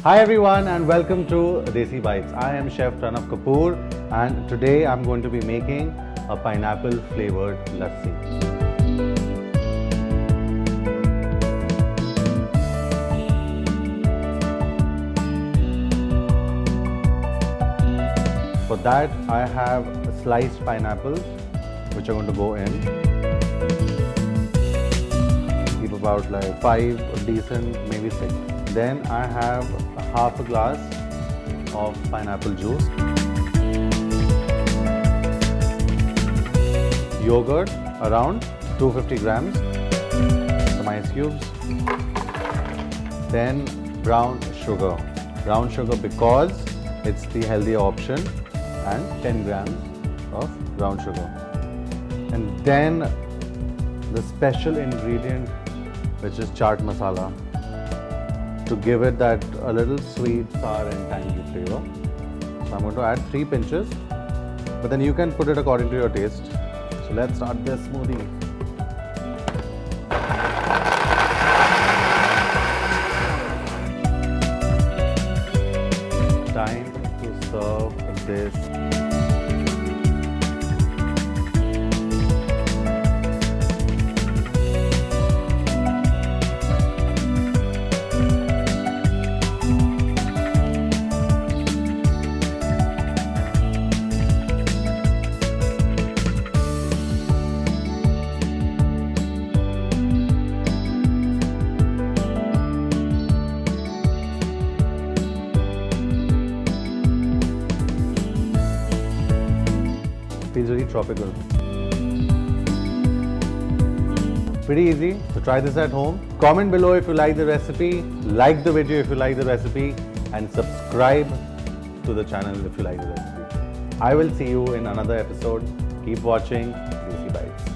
Hi everyone and welcome to Desi Bites. I am Chef Pranav Kapoor and today I'm going to be making a pineapple flavored lassi. For that I have sliced pineapples which are going to go in. Keep about like 5 decent, maybe 6. Then I have half a glass of pineapple juice, yogurt around 250 grams, some ice cubes, then brown sugar because it's the healthier option, and 10 grams of brown sugar. And then the special ingredient which is chaat masala, to give it that a little sweet, sour and tangy flavor. So I'm going to add 3 pinches, but then you can put it according to your taste. So let's start this smoothie. Time to serve this. Feels very tropical. Pretty easy, so try this at home. Comment below if you like the recipe, like the video if you like the recipe, and subscribe to the channel if you like the recipe. I will see you in another episode. Keep watching Desi Bites.